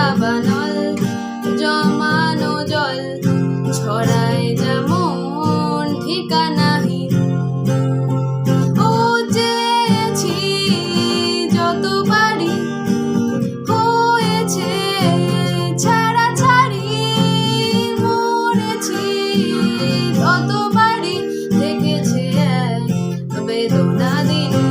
দাবানল জমানো জল ছড়ায় যেমন ঠিকানাহীন। ও চেয়েছি যত পারি, হয়েছে ছাড়াছাড়ি, মরেছি ততবারই, থেকেছে এক বেদনাদিন।